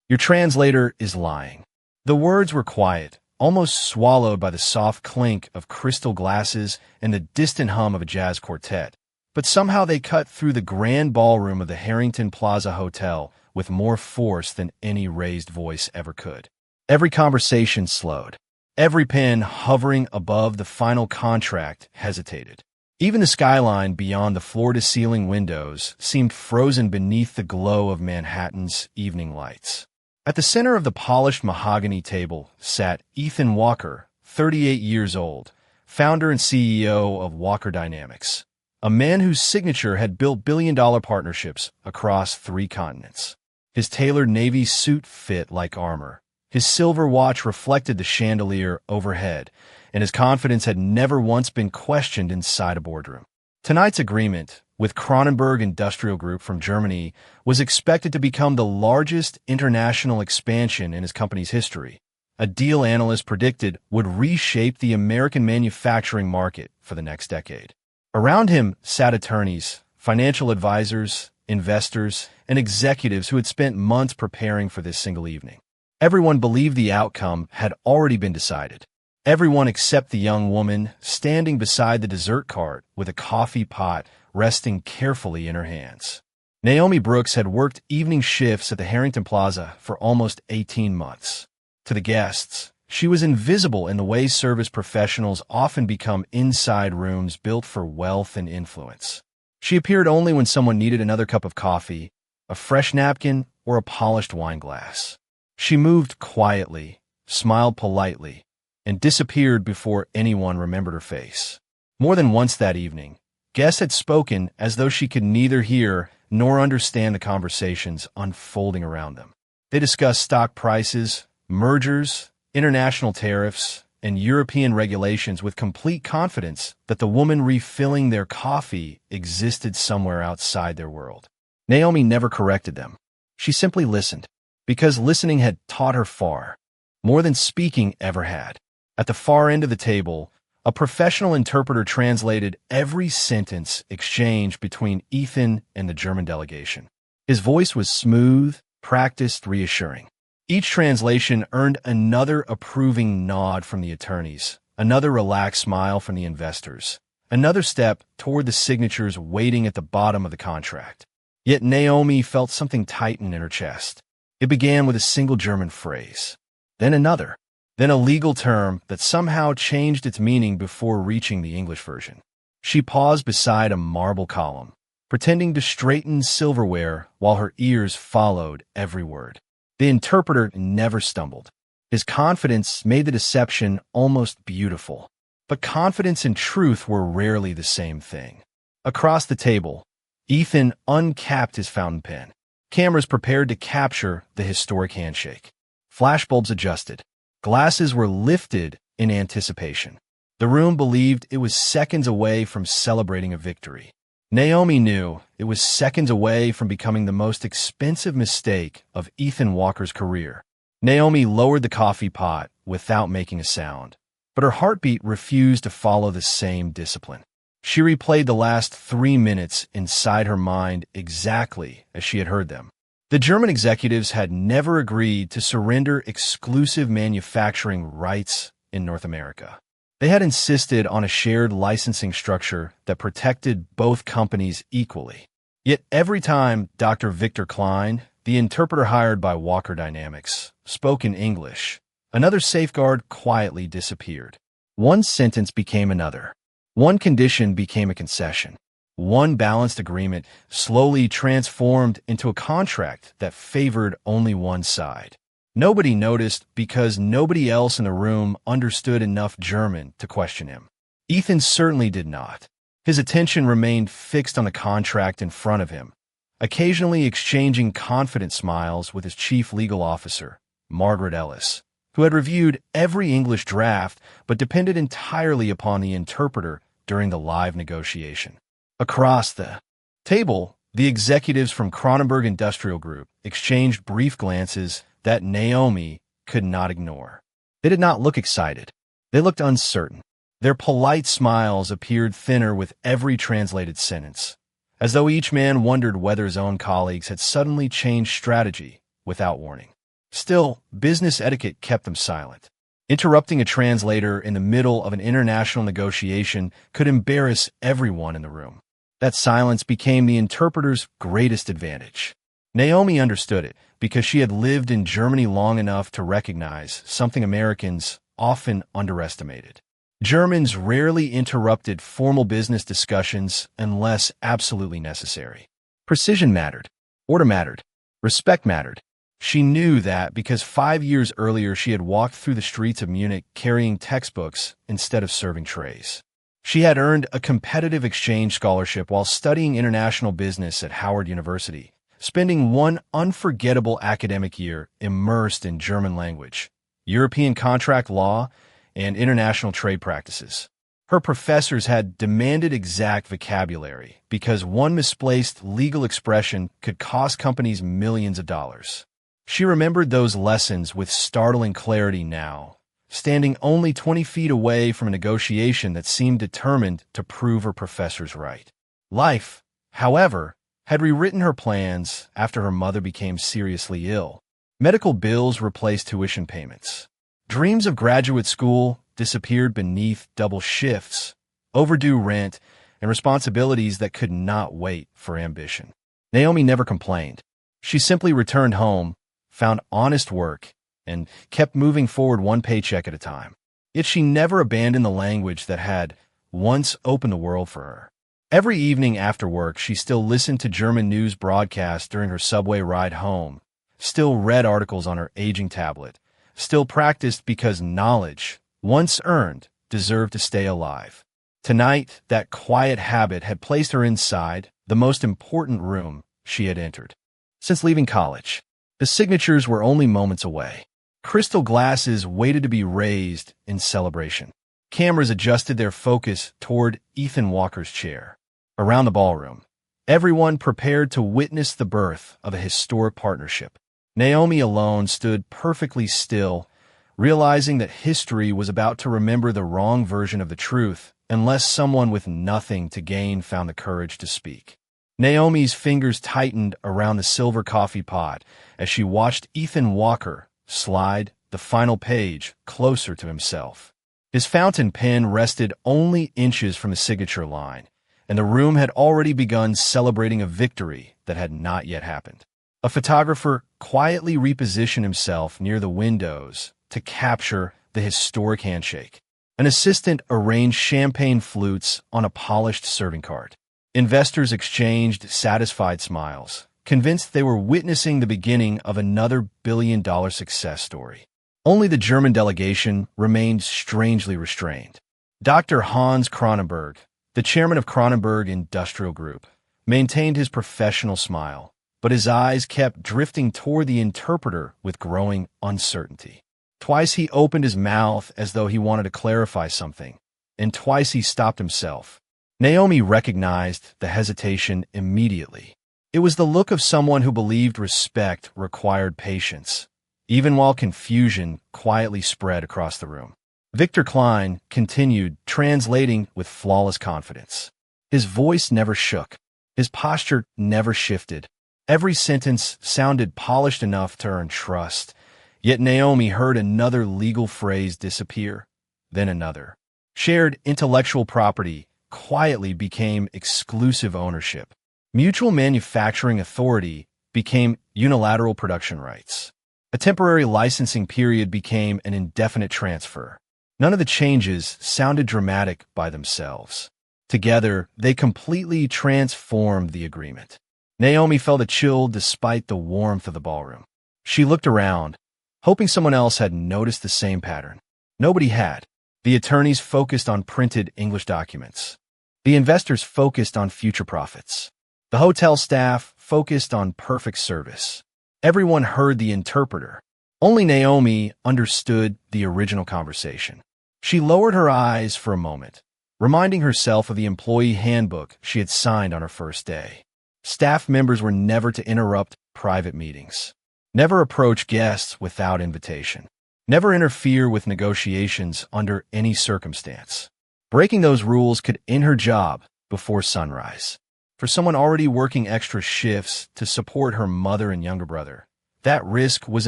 Your translator is lying. The words were quiet, almost swallowed by the soft clink of crystal glasses and the distant hum of a jazz quartet. But somehow they cut through the grand ballroom of the Harrington Plaza Hotel with more force than any raised voice ever could. Every conversation slowed. Every pen hovering above the final contract hesitated. Even the skyline beyond the floor-to-ceiling windows seemed frozen beneath the glow of Manhattan's evening lights. At the center of the polished mahogany table sat Ethan Walker, 38 years old, founder and CEO of Walker Dynamics, a man whose signature had built billion-dollar partnerships across 3 continents. His tailored navy suit fit like armor. His silver watch reflected the chandelier overhead, and his confidence had never once been questioned inside a boardroom. Tonight's agreement with Kronenberg Industrial Group from Germany was expected to become the largest international expansion in his company's history. A deal analysts predicted would reshape the American manufacturing market for the next decade. Around him sat attorneys, financial advisors, investors, and executives who had spent months preparing for this single evening. Everyone believed the outcome had already been decided. Everyone except the young woman standing beside the dessert cart with a coffee pot resting carefully in her hands. Naomi Brooks had worked evening shifts at the Harrington Plaza for almost 18 months. To the guests, she was invisible in the way service professionals often become inside rooms built for wealth and influence. She appeared only when someone needed another cup of coffee, a fresh napkin, or a polished wine glass. She moved quietly, smiled politely, and disappeared before anyone remembered her face. More than once that evening, guests had spoken as though she could neither hear nor understand the conversations unfolding around them. They discussed stock prices, mergers, international tariffs, and European regulations with complete confidence that the woman refilling their coffee existed somewhere outside their world. Naomi never corrected them. She simply listened, because listening had taught her far, more than speaking ever had. At the far end of the table, a professional interpreter translated every sentence exchanged between Ethan and the German delegation. His voice was smooth, practiced, reassuring. Each translation earned another approving nod from the attorneys, another relaxed smile from the investors, another step toward the signatures waiting at the bottom of the contract. Yet Naomi felt something tighten in her chest. It began with a single German phrase, then another, then a legal term that somehow changed its meaning before reaching the English version. She paused beside a marble column, pretending to straighten silverware while her ears followed every word. The interpreter never stumbled. His confidence made the deception almost beautiful. But confidence and truth were rarely the same thing. Across the table, Ethan uncapped his fountain pen. Cameras prepared to capture the historic handshake. Flashbulbs adjusted. Glasses were lifted in anticipation. The room believed it was seconds away from celebrating a victory. Naomi knew it was seconds away from becoming the most expensive mistake of Ethan Walker's career. Naomi lowered the coffee pot without making a sound, but her heartbeat refused to follow the same discipline. She replayed the last 3 minutes inside her mind exactly as she had heard them. The German executives had never agreed to surrender exclusive manufacturing rights in North America. They had insisted on a shared licensing structure that protected both companies equally. Yet every time Dr. Victor Klein, the interpreter hired by Walker Dynamics, spoke in English, another safeguard quietly disappeared. One sentence became another. One condition became a concession. One balanced agreement slowly transformed into a contract that favored only one side. Nobody noticed because nobody else in the room understood enough German to question him. Ethan certainly did not. His attention remained fixed on the contract in front of him, occasionally exchanging confident smiles with his chief legal officer, Margaret Ellis, who had reviewed every English draft but depended entirely upon the interpreter during the live negotiation. Across the table, the executives from Kronenberg Industrial Group exchanged brief glances that Naomi could not ignore. They did not look excited. They looked uncertain. Their polite smiles appeared thinner with every translated sentence, as though each man wondered whether his own colleagues had suddenly changed strategy without warning. Still, business etiquette kept them silent. Interrupting a translator in the middle of an international negotiation could embarrass everyone in the room. That silence became the interpreter's greatest advantage. Naomi understood it because she had lived in Germany long enough to recognize something Americans often underestimated. Germans rarely interrupted formal business discussions unless absolutely necessary. Precision mattered. Order mattered. Respect mattered. She knew that because 5 years earlier she had walked through the streets of Munich carrying textbooks instead of serving trays. She had earned a competitive exchange scholarship while studying international business at Howard University, spending one unforgettable academic year immersed in German language, European contract law, and international trade practices. Her professors had demanded exact vocabulary because one misplaced legal expression could cost companies millions of dollars. She remembered those lessons with startling clarity now, standing only 20 feet away from a negotiation that seemed determined to prove her professors right. Life, however, had rewritten her plans after her mother became seriously ill. Medical bills replaced tuition payments. Dreams of graduate school disappeared beneath double shifts, overdue rent, and responsibilities that could not wait for ambition. Naomi never complained. She simply returned home, found honest work, and kept moving forward one paycheck at a time. Yet she never abandoned the language that had once opened the world for her. Every evening after work, she still listened to German news broadcasts during her subway ride home, still read articles on her aging tablet, still practiced because knowledge, once earned, deserved to stay alive. Tonight, that quiet habit had placed her inside the most important room she had entered since leaving college. The signatures were only moments away. Crystal glasses waited to be raised in celebration. Cameras adjusted their focus toward Ethan Walker's chair. Around the ballroom, everyone prepared to witness the birth of a historic partnership. Naomi alone stood perfectly still, realizing that history was about to remember the wrong version of the truth unless someone with nothing to gain found the courage to speak. Naomi's fingers tightened around the silver coffee pot as she watched Ethan Walker slide the final page closer to himself. His fountain pen rested only inches from the signature line, and the room had already begun celebrating a victory that had not yet happened. A photographer quietly repositioned himself near the windows to capture the historic handshake. An assistant arranged champagne flutes on a polished serving cart. Investors exchanged satisfied smiles, convinced they were witnessing the beginning of another billion-dollar success story. Only the German delegation remained strangely restrained. Dr. Hans Kronenberg, the chairman of Kronenberg Industrial Group, maintained his professional smile, but his eyes kept drifting toward the interpreter with growing uncertainty. Twice he opened his mouth as though he wanted to clarify something, and twice he stopped himself. Naomi recognized the hesitation immediately. It was the look of someone who believed respect required patience, even while confusion quietly spread across the room. Victor Klein continued, translating with flawless confidence. His voice never shook. His posture never shifted. Every sentence sounded polished enough to earn trust. Yet Naomi heard another legal phrase disappear, then another. Shared intellectual property quietly became exclusive ownership. Mutual manufacturing authority became unilateral production rights. A temporary licensing period became an indefinite transfer. None of the changes sounded dramatic by themselves. Together, they completely transformed the agreement. Naomi felt a chill despite the warmth of the ballroom. She looked around, hoping someone else had noticed the same pattern. Nobody had. The attorneys focused on printed English documents. The investors focused on future profits. The hotel staff focused on perfect service. Everyone heard the interpreter. Only Naomi understood the original conversation. She lowered her eyes for a moment, reminding herself of the employee handbook she had signed on her first day. Staff members were never to interrupt private meetings, never approach guests without invitation, never interfere with negotiations under any circumstance. Breaking those rules could end her job before sunrise. For someone already working extra shifts to support her mother and younger brother, That risk was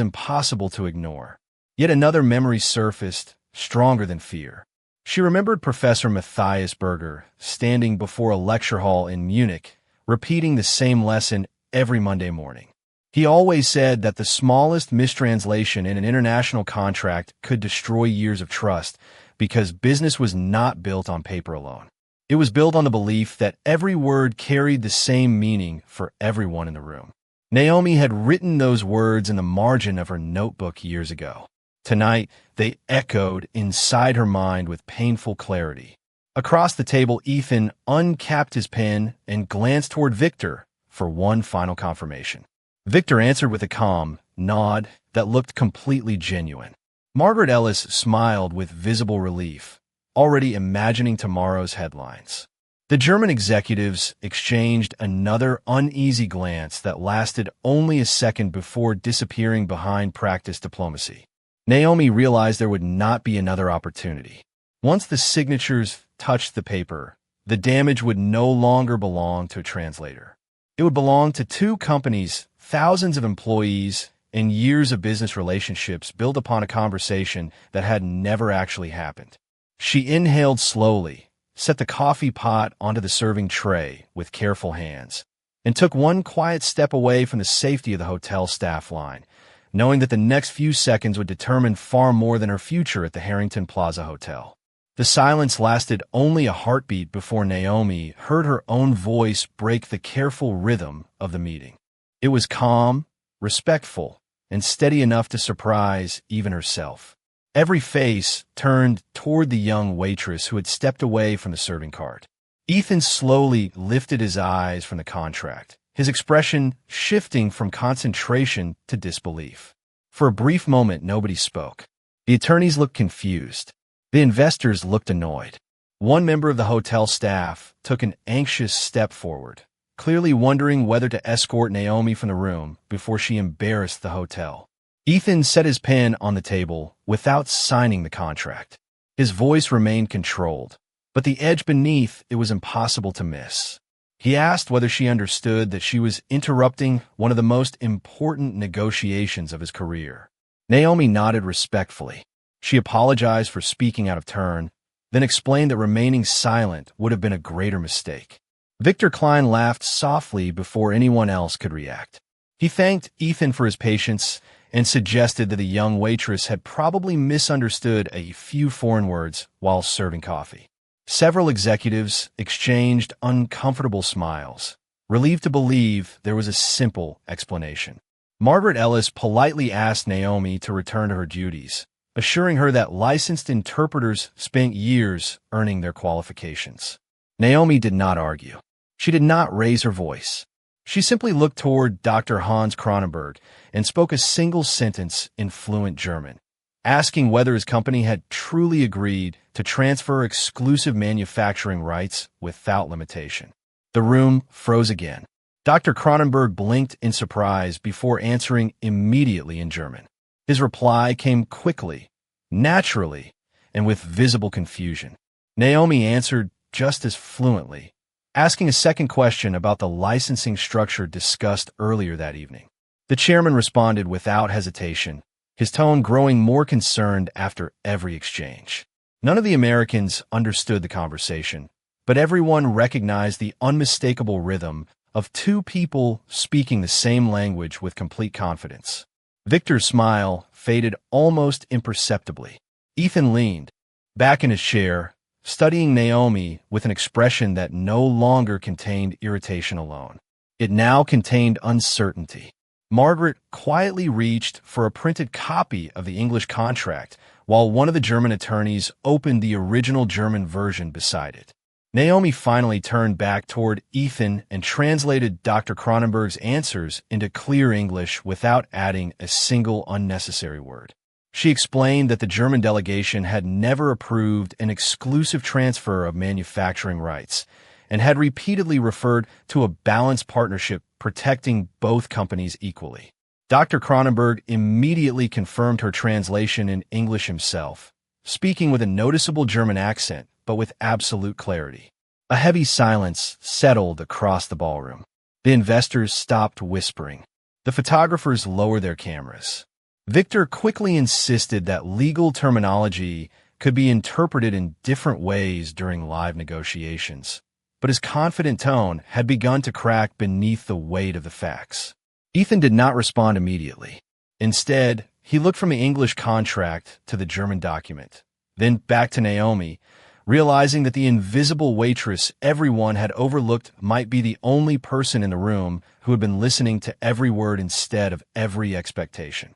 impossible to ignore. Yet another memory surfaced, stronger than fear. She remembered Professor Matthias Berger standing before a lecture hall in Munich, repeating the same lesson every Monday morning. He always said that the smallest mistranslation in an international contract could destroy years of trust because business was not built on paper alone. It was built on the belief that every word carried the same meaning for everyone in the room. Naomi had written those words in the margin of her notebook years ago. Tonight, they echoed inside her mind with painful clarity. Across the table, Ethan uncapped his pen and glanced toward Victor for one final confirmation. Victor answered with a calm nod that looked completely genuine. Margaret Ellis smiled with visible relief, already imagining tomorrow's headlines. The German executives exchanged another uneasy glance that lasted only a second before disappearing behind practiced diplomacy. Naomi realized there would not be another opportunity. Once the signatures touched the paper, the damage would no longer belong to a translator. It would belong to two companies, thousands of employees, and years of business relationships built upon a conversation that had never actually happened. She inhaled slowly, set the coffee pot onto the serving tray with careful hands, and took one quiet step away from the safety of the hotel staff line, knowing that the next few seconds would determine far more than her future at the Harrington Plaza Hotel. The silence lasted only a heartbeat before Naomi heard her own voice break the careful rhythm of the meeting. It was calm, respectful, and steady enough to surprise even herself. Every face turned toward the young waitress who had stepped away from the serving cart. Ethan slowly lifted his eyes from the contract, his expression shifting from concentration to disbelief. For a brief moment, nobody spoke. The attorneys looked confused. The investors looked annoyed. One member of the hotel staff took an anxious step forward, clearly wondering whether to escort Naomi from the room before she embarrassed the hotel. Ethan set his pen on the table without signing the contract. His voice remained controlled, but the edge beneath it was impossible to miss. He asked whether she understood that she was interrupting one of the most important negotiations of his career. Naomi nodded respectfully. She apologized for speaking out of turn, then explained that remaining silent would have been a greater mistake. Victor Klein laughed softly before anyone else could react. He thanked Ethan for his patience and suggested that the young waitress had probably misunderstood a few foreign words while serving coffee. Several executives exchanged uncomfortable smiles, relieved to believe there was a simple explanation. Margaret Ellis politely asked Naomi to return to her duties, assuring her that licensed interpreters spent years earning their qualifications. Naomi did not argue. She did not raise her voice. She simply looked toward Dr. Hans Kronenberg and spoke a single sentence in fluent German, asking whether his company had truly agreed to transfer exclusive manufacturing rights without limitation. The room froze again. Dr. Kronenberg blinked in surprise before answering immediately in German. His reply came quickly, naturally, and with visible confusion. Naomi answered just as fluently, asking a second question about the licensing structure discussed earlier that evening. The chairman responded without hesitation, his tone growing more concerned after every exchange. None of the Americans understood the conversation, but everyone recognized the unmistakable rhythm of two people speaking the same language with complete confidence. Victor's smile faded almost imperceptibly. Ethan leaned back in his chair, studying Naomi with an expression that no longer contained irritation alone. It now contained uncertainty. Margaret quietly reached for a printed copy of the English contract, while one of the German attorneys opened the original German version beside it. Naomi finally turned back toward Ethan and translated Dr. Kronenberg's answers into clear English without adding a single unnecessary word. She explained that the German delegation had never approved an exclusive transfer of manufacturing rights and had repeatedly referred to a balanced partnership protecting both companies equally. Dr. Kronenberg immediately confirmed her translation in English himself, speaking with a noticeable German accent, but with absolute clarity. A heavy silence settled across the ballroom. The investors stopped whispering. The photographers lower their cameras. Victor quickly insisted that legal terminology could be interpreted in different ways during live negotiations, but his confident tone had begun to crack beneath the weight of the facts. Ethan did not respond immediately. Instead, he looked from the English contract to the German document, then back to Naomi, realizing that the invisible waitress everyone had overlooked might be the only person in the room who had been listening to every word instead of every expectation.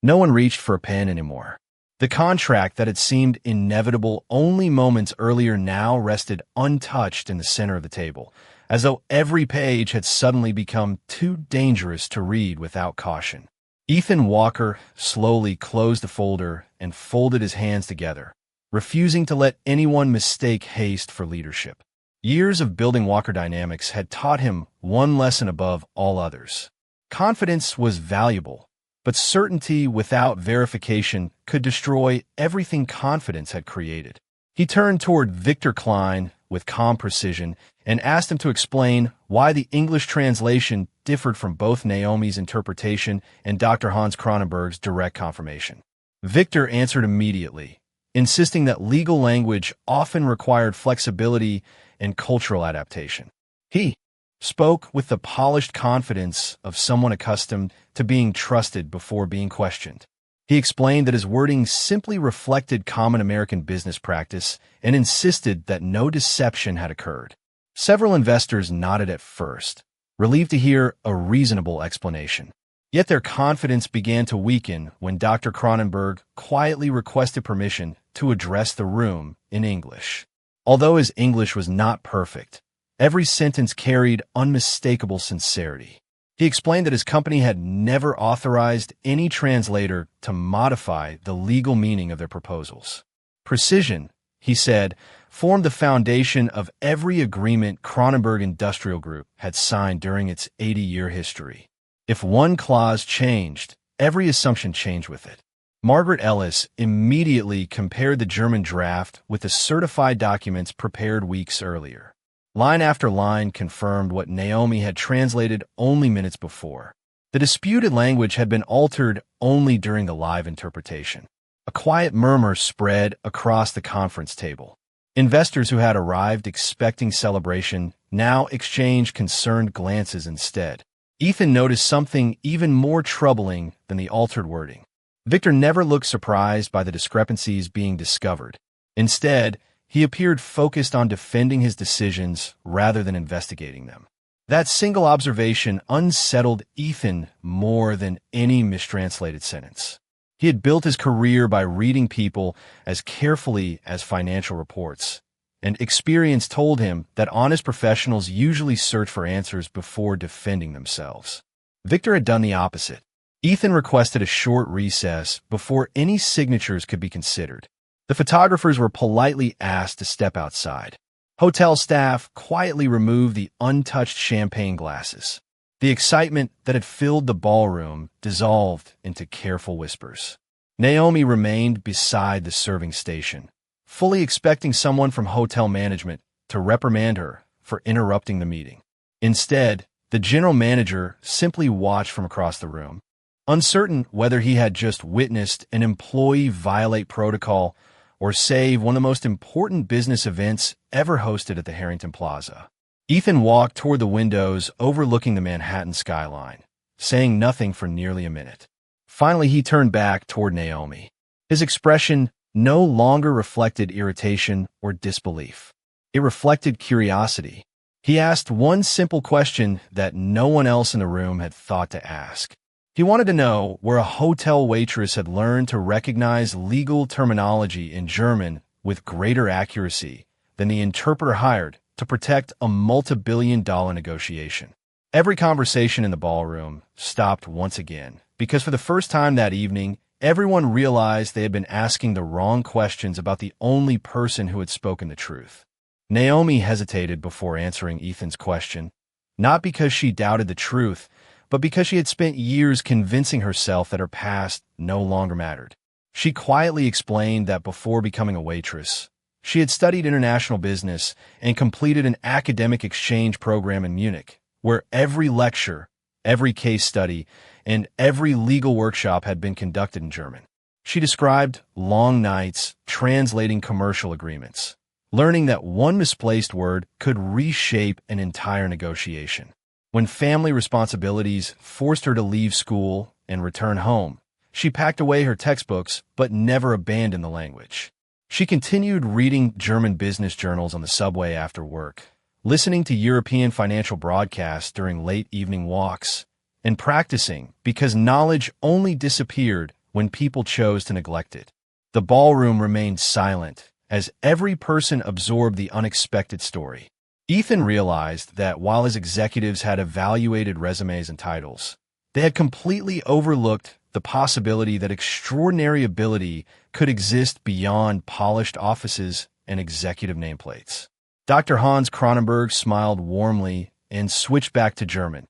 No one reached for a pen anymore. The contract that had seemed inevitable only moments earlier now rested untouched in the center of the table, as though every page had suddenly become too dangerous to read without caution. Ethan Walker slowly closed the folder and folded his hands together, refusing to let anyone mistake haste for leadership. Years of building Walker dynamics had taught him one lesson above all others. Confidence was valuable, but certainty without verification could destroy everything confidence had created. He turned toward Victor Klein with calm precision and asked him to explain why the English translation differed from both Naomi's interpretation and Dr. Hans Kronenberg's direct confirmation. Victor answered immediately, insisting that legal language often required flexibility and cultural adaptation. He spoke with the polished confidence of someone accustomed to being trusted before being questioned. He explained that his wording simply reflected common American business practice and insisted that no deception had occurred. Several investors nodded at first, relieved to hear a reasonable explanation. Yet their confidence began to weaken when Dr. Kronenberg quietly requested permission to address the room in English. Although his English was not perfect, every sentence carried unmistakable sincerity. He explained that his company had never authorized any translator to modify the legal meaning of their proposals. Precision, he said, formed the foundation of every agreement Kronenberg Industrial Group had signed during its 80-year history. If one clause changed, every assumption changed with it. Margaret Ellis immediately compared the German draft with the certified documents prepared weeks earlier. Line after line confirmed what Naomi had translated only minutes before. The disputed language had been altered only during the live interpretation. A quiet murmur spread across the conference table. Investors who had arrived expecting celebration now exchanged concerned glances instead. Ethan noticed something even more troubling than the altered wording. Victor never looked surprised by the discrepancies being discovered. Instead, he appeared focused on defending his decisions rather than investigating them. That single observation unsettled Ethan more than any mistranslated sentence. He had built his career by reading people as carefully as financial reports, and experience told him that honest professionals usually search for answers before defending themselves. Victor had done the opposite. Ethan requested a short recess before any signatures could be considered. The photographers were politely asked to step outside. Hotel staff quietly removed the untouched champagne glasses. The excitement that had filled the ballroom dissolved into careful whispers. Naomi remained beside the serving station, fully expecting someone from hotel management to reprimand her for interrupting the meeting. Instead, the general manager simply watched from across the room. Uncertain whether he had just witnessed an employee violate protocol or save one of the most important business events ever hosted at the Harrington Plaza. Ethan walked toward the windows overlooking the Manhattan skyline, saying nothing for nearly a minute. Finally, he turned back toward Naomi. His expression no longer reflected irritation or disbelief. It reflected curiosity. He asked one simple question that no one else in the room had thought to ask. He wanted to know where a hotel waitress had learned to recognize legal terminology in German with greater accuracy than the interpreter hired to protect a multi-billion-dollar negotiation. Every conversation in the ballroom stopped once again, because for the first time that evening, everyone realized they had been asking the wrong questions about the only person who had spoken the truth. Naomi hesitated before answering Ethan's question, not because she doubted the truth, but because she had spent years convincing herself that her past no longer mattered. She quietly explained that before becoming a waitress, she had studied international business and completed an academic exchange program in Munich, where every lecture Every case study and every legal workshop had been conducted in German. She described long nights translating commercial agreements, learning that one misplaced word could reshape an entire negotiation. When family responsibilities forced her to leave school and return home, she packed away her textbooks but never abandoned the language. She continued reading German business journals on the subway after work, listening to European financial broadcasts during late evening walks, and practicing because knowledge only disappeared when people chose to neglect it. The ballroom remained silent as every person absorbed the unexpected story. Ethan realized that while his executives had evaluated resumes and titles, they had completely overlooked the possibility that extraordinary ability could exist beyond polished offices and executive nameplates. Dr. Hans Kronenberg smiled warmly and switched back to German,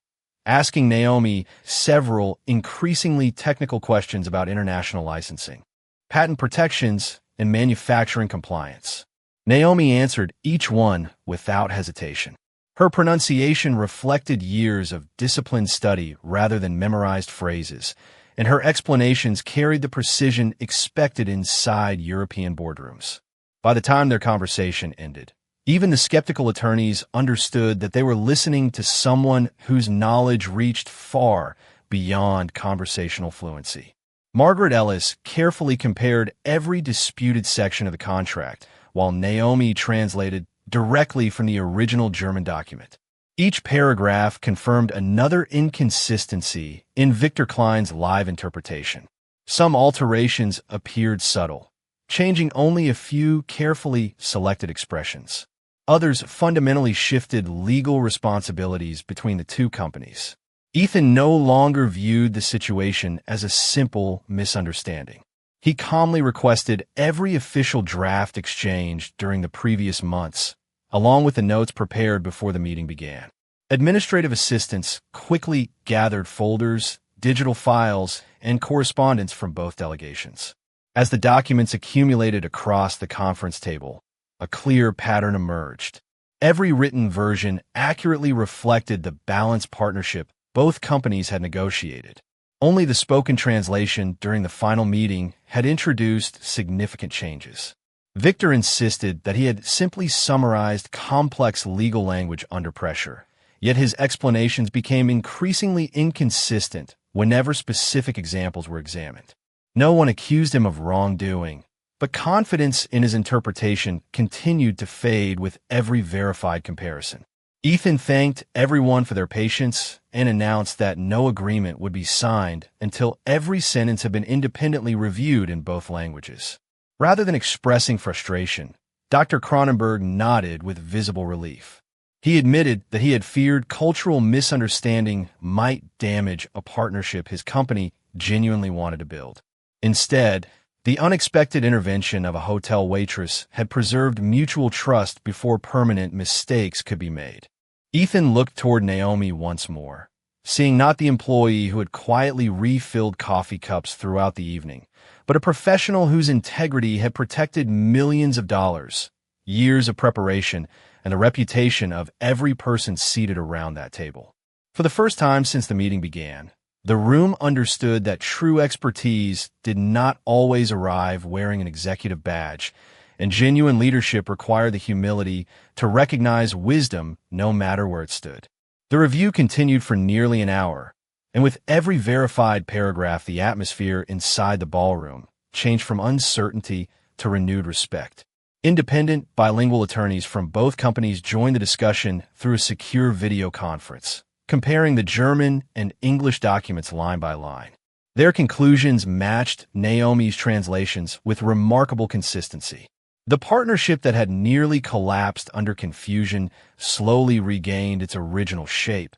asking Naomi several increasingly technical questions about international licensing, patent protections, and manufacturing compliance. Naomi answered each one without hesitation. Her pronunciation reflected years of disciplined study rather than memorized phrases, and her explanations carried the precision expected inside European boardrooms. By the time their conversation ended, even the skeptical attorneys understood that they were listening to someone whose knowledge reached far beyond conversational fluency. Margaret Ellis carefully compared every disputed section of the contract, while Naomi translated directly from the original German document. Each paragraph confirmed another inconsistency in Victor Klein's live interpretation. Some alterations appeared subtle, changing only a few carefully selected expressions. Others fundamentally shifted legal responsibilities between the two companies. Ethan no longer viewed the situation as a simple misunderstanding. He calmly requested every official draft exchanged during the previous months, along with the notes prepared before the meeting began. Administrative assistants quickly gathered folders, digital files, and correspondence from both delegations. As the documents accumulated across the conference table, a clear pattern emerged. Every written version accurately reflected the balanced partnership both companies had negotiated. Only the spoken translation during the final meeting had introduced significant changes. Victor insisted that he had simply summarized complex legal language under pressure, yet his explanations became increasingly inconsistent whenever specific examples were examined. No one accused him of wrongdoing, but confidence in his interpretation continued to fade with every verified comparison. Ethan thanked everyone for their patience and announced that no agreement would be signed until every sentence had been independently reviewed in both languages. Rather than expressing frustration, Dr. Kronenberg nodded with visible relief. He admitted that he had feared cultural misunderstanding might damage a partnership his company genuinely wanted to build. Instead, the unexpected intervention of a hotel waitress had preserved mutual trust before permanent mistakes could be made. Ethan looked toward Naomi once more, seeing not the employee who had quietly refilled coffee cups throughout the evening, but a professional whose integrity had protected millions of dollars, years of preparation, and the reputation of every person seated around that table. For the first time since the meeting began, the room understood that true expertise did not always arrive wearing an executive badge, and genuine leadership required the humility to recognize wisdom no matter where it stood. The review continued for nearly an hour, and with every verified paragraph, the atmosphere inside the ballroom changed from uncertainty to renewed respect. Independent, bilingual attorneys from both companies joined the discussion through a secure video conference, comparing the German and English documents line by line. Their conclusions matched Naomi's translations with remarkable consistency. The partnership that had nearly collapsed under confusion slowly regained its original shape,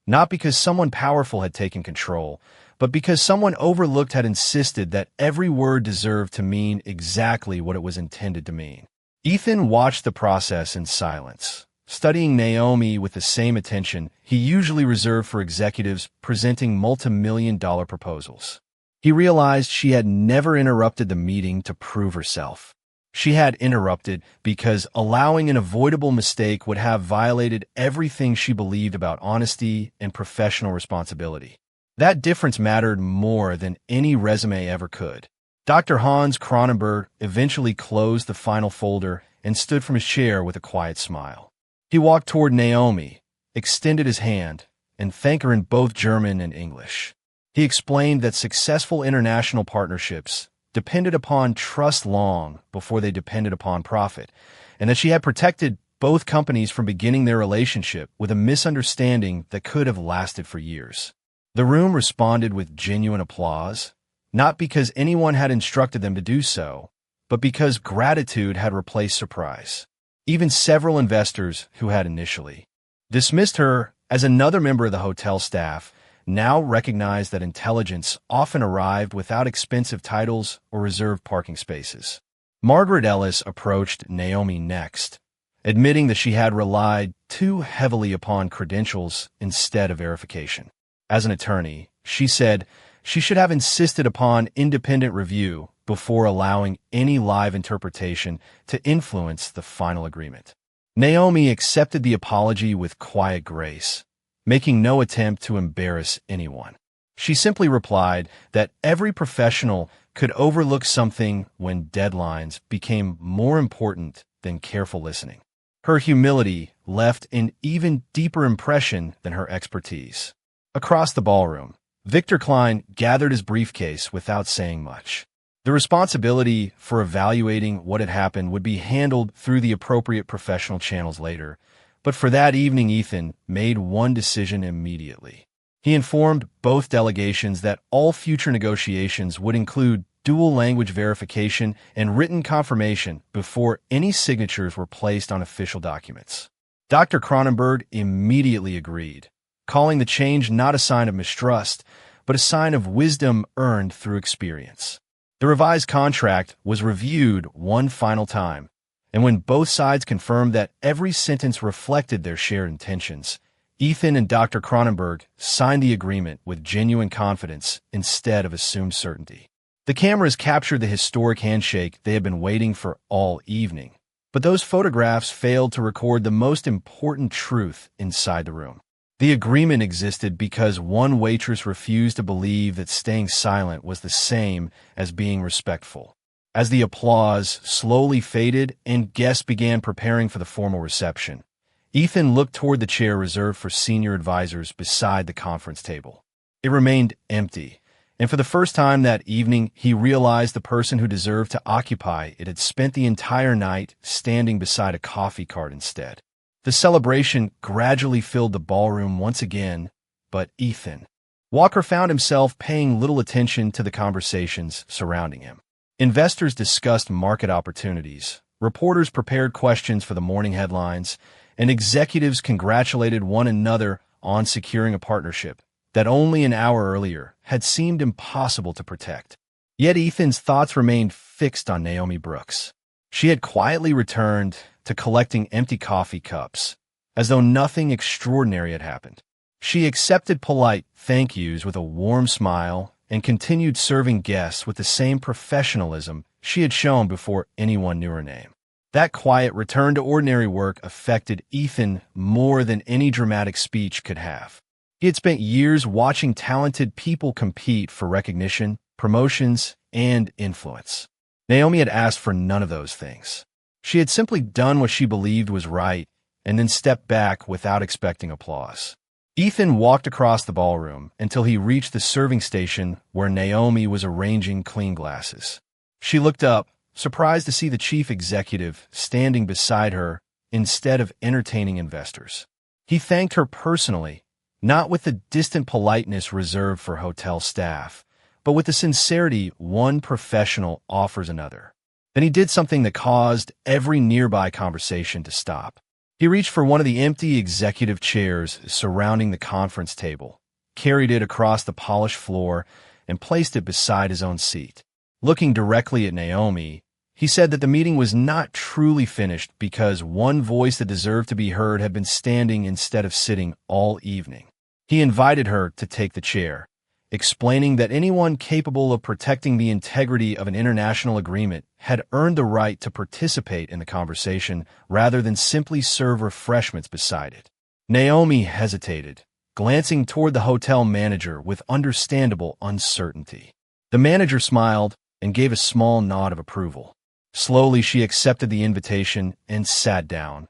not because someone powerful had taken control, but because someone overlooked had insisted that every word deserved to mean exactly what it was intended to mean. Ethan watched the process in silence, studying Naomi with the same attention he usually reserved for executives presenting multi-million-dollar proposals. He realized she had never interrupted the meeting to prove herself. She had interrupted because allowing an avoidable mistake would have violated everything she believed about honesty and professional responsibility. That difference mattered more than any resume ever could. Dr. Hans Cronenberg eventually closed the final folder and stood from his chair with a quiet smile. He walked toward Naomi, extended his hand, and thanked her in both German and English. He explained that successful international partnerships depended upon trust long before they depended upon profit, and that she had protected both companies from beginning their relationship with a misunderstanding that could have lasted for years. The room responded with genuine applause, not because anyone had instructed them to do so, but because gratitude had replaced surprise. Even several investors who had initially dismissed her as another member of the hotel staff now recognized that intelligence often arrived without expensive titles or reserved parking spaces. Margaret Ellis approached Naomi next, admitting that she had relied too heavily upon credentials instead of verification. As an attorney, she said she should have insisted upon independent review before allowing any live interpretation to influence the final agreement. Naomi accepted the apology with quiet grace, making no attempt to embarrass anyone. She simply replied that every professional could overlook something when deadlines became more important than careful listening. Her humility left an even deeper impression than her expertise. Across the ballroom, Victor Klein gathered his briefcase without saying much. The responsibility for evaluating what had happened would be handled through the appropriate professional channels later, but for that evening Ethan made one decision immediately. He informed both delegations that all future negotiations would include dual language verification and written confirmation before any signatures were placed on official documents. Dr. Cronenberg immediately agreed, calling the change not a sign of mistrust, but a sign of wisdom earned through experience. The revised contract was reviewed one final time, and when both sides confirmed that every sentence reflected their shared intentions, Ethan and Dr. Cronenberg signed the agreement with genuine confidence instead of assumed certainty. The cameras captured the historic handshake they had been waiting for all evening, but those photographs failed to record the most important truth inside the room. The agreement existed because one waitress refused to believe that staying silent was the same as being respectful. As the applause slowly faded and guests began preparing for the formal reception, Ethan looked toward the chair reserved for senior advisors beside the conference table. It remained empty, and for the first time that evening, he realized the person who deserved to occupy it had spent the entire night standing beside a coffee cart instead. The celebration gradually filled the ballroom once again, but Ethan Walker found himself paying little attention to the conversations surrounding him. Investors discussed market opportunities, reporters prepared questions for the morning headlines, and executives congratulated one another on securing a partnership that only an hour earlier had seemed impossible to protect. Yet Ethan's thoughts remained fixed on Naomi Brooks. She had quietly returned to collecting empty coffee cups, as though nothing extraordinary had happened. She accepted polite thank yous with a warm smile and continued serving guests with the same professionalism she had shown before anyone knew her name. That quiet return to ordinary work affected Ethan more than any dramatic speech could have. He had spent years watching talented people compete for recognition, promotions, and influence. Naomi had asked for none of those things. She had simply done what she believed was right and then stepped back without expecting applause. Ethan walked across the ballroom until he reached the serving station where Naomi was arranging clean glasses. She looked up, surprised to see the chief executive standing beside her instead of entertaining investors. He thanked her personally, not with the distant politeness reserved for hotel staff, but with the sincerity one professional offers another. Then he did something that caused every nearby conversation to stop. He reached for one of the empty executive chairs surrounding the conference table, carried it across the polished floor, and placed it beside his own seat. Looking directly at Naomi, he said that the meeting was not truly finished because one voice that deserved to be heard had been standing instead of sitting all evening. He invited her to take the chair, explaining that anyone capable of protecting the integrity of an international agreement had earned the right to participate in the conversation rather than simply serve refreshments beside it. Naomi hesitated, glancing toward the hotel manager with understandable uncertainty. The manager smiled and gave a small nod of approval. Slowly, she accepted the invitation and sat down,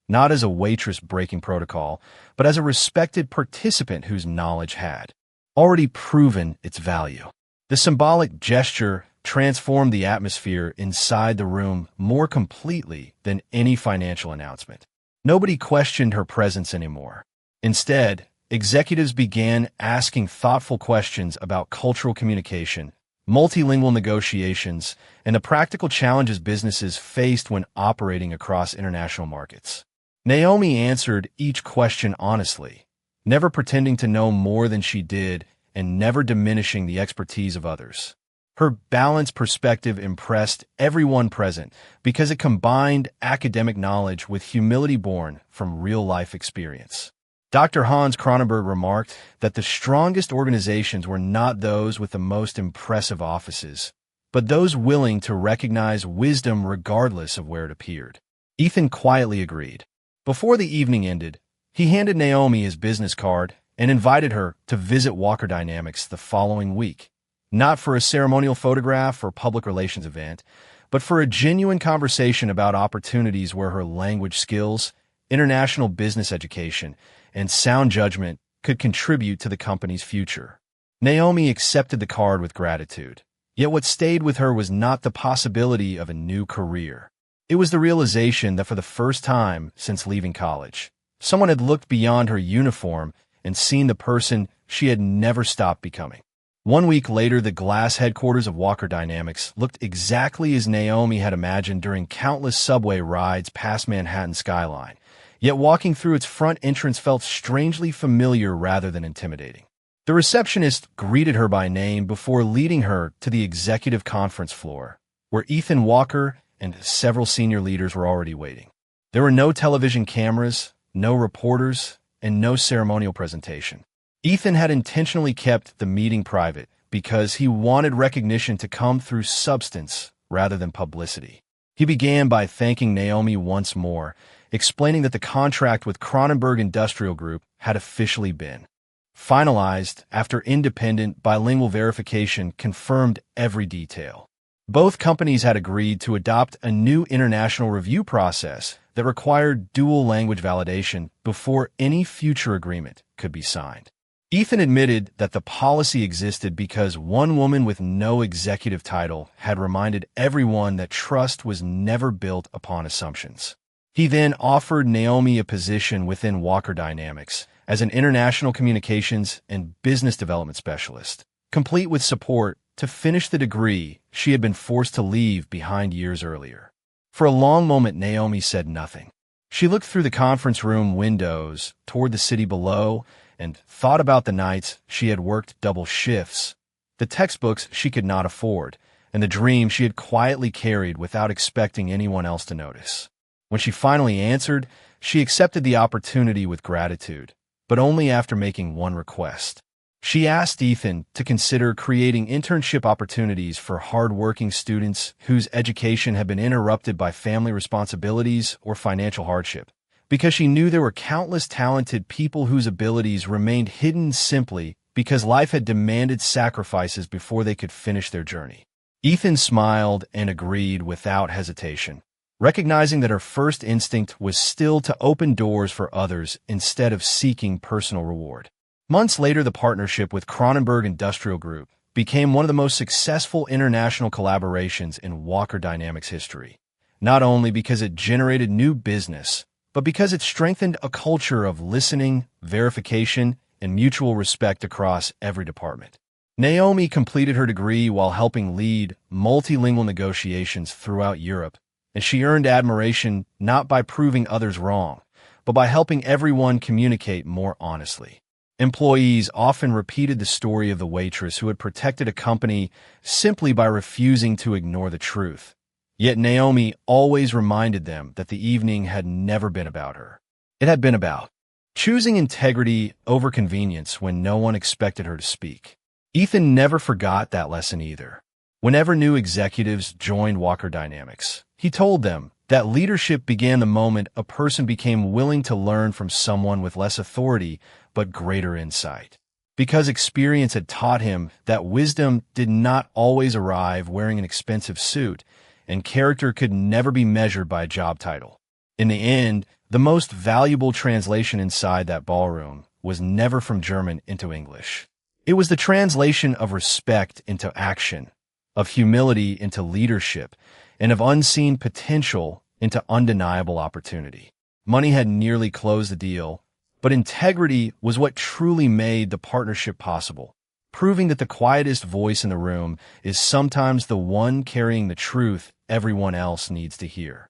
not as a waitress breaking protocol, but as a respected participant whose knowledge had already proven its value. The symbolic gesture transformed the atmosphere inside the room more completely than any financial announcement. Nobody questioned her presence anymore. Instead, executives began asking thoughtful questions about cultural communication, multilingual negotiations, and the practical challenges businesses faced when operating across international markets. Naomi answered each question honestly, never pretending to know more than she did and never diminishing the expertise of others. Her balanced perspective impressed everyone present because it combined academic knowledge with humility born from real-life experience. Dr. Hans Kronenberg remarked that the strongest organizations were not those with the most impressive offices, but those willing to recognize wisdom regardless of where it appeared. Ethan quietly agreed. Before the evening ended, he handed Naomi his business card and invited her to visit Walker Dynamics the following week, not for a ceremonial photograph or public relations event, but for a genuine conversation about opportunities where her language skills, international business education, and sound judgment could contribute to the company's future. Naomi accepted the card with gratitude. Yet what stayed with her was not the possibility of a new career. It was the realization that for the first time since leaving college, someone had looked beyond her uniform and seen the person she had never stopped becoming. 1 week later, the glass headquarters of Walker Dynamics looked exactly as Naomi had imagined during countless subway rides past Manhattan skyline. Yet walking through its front entrance felt strangely familiar rather than intimidating. The receptionist greeted her by name before leading her to the executive conference floor, where Ethan Walker and several senior leaders were already waiting. There were no television cameras, no reporters, and no ceremonial presentation. Ethan had intentionally kept the meeting private because he wanted recognition to come through substance rather than publicity. He began by thanking Naomi once more, explaining that the contract with Kronenberg Industrial Group had officially been finalized after independent bilingual verification confirmed every detail. Both companies had agreed to adopt a new international review process that required dual language validation before any future agreement could be signed. Ethan admitted that the policy existed because one woman with no executive title had reminded everyone that trust was never built upon assumptions. He then offered Naomi a position within Walker Dynamics as an international communications and business development specialist, complete with support to finish the degree she had been forced to leave behind years earlier. For a long moment, Naomi said nothing. She looked through the conference room windows toward the city below and thought about the nights she had worked double shifts, the textbooks she could not afford, and the dream she had quietly carried without expecting anyone else to notice. When she finally answered, she accepted the opportunity with gratitude, but only after making one request. She asked Ethan to consider creating internship opportunities for hard-working students whose education had been interrupted by family responsibilities or financial hardship, because she knew there were countless talented people whose abilities remained hidden simply because life had demanded sacrifices before they could finish their journey. Ethan smiled and agreed without hesitation, recognizing that her first instinct was still to open doors for others instead of seeking personal reward. Months later, the partnership with Kronenberg Industrial Group became one of the most successful international collaborations in Walker Dynamics history, not only because it generated new business, but because it strengthened a culture of listening, verification, and mutual respect across every department. Naomi completed her degree while helping lead multilingual negotiations throughout Europe, and she earned admiration not by proving others wrong, but by helping everyone communicate more honestly. Employees often repeated the story of the waitress who had protected a company simply by refusing to ignore the truth. Yet Naomi always reminded them that the evening had never been about her. It had been about choosing integrity over convenience when no one expected her to speak. Ethan never forgot that lesson either. Whenever new executives joined Walker Dynamics, he told them that leadership began the moment a person became willing to learn from someone with less authority but greater insight. Because experience had taught him that wisdom did not always arrive wearing an expensive suit, and character could never be measured by a job title. In the end, the most valuable translation inside that ballroom was never from German into English. It was the translation of respect into action, of humility into leadership, and of unseen potential into undeniable opportunity. Money had nearly closed the deal, but integrity was what truly made the partnership possible, proving that the quietest voice in the room is sometimes the one carrying the truth everyone else needs to hear.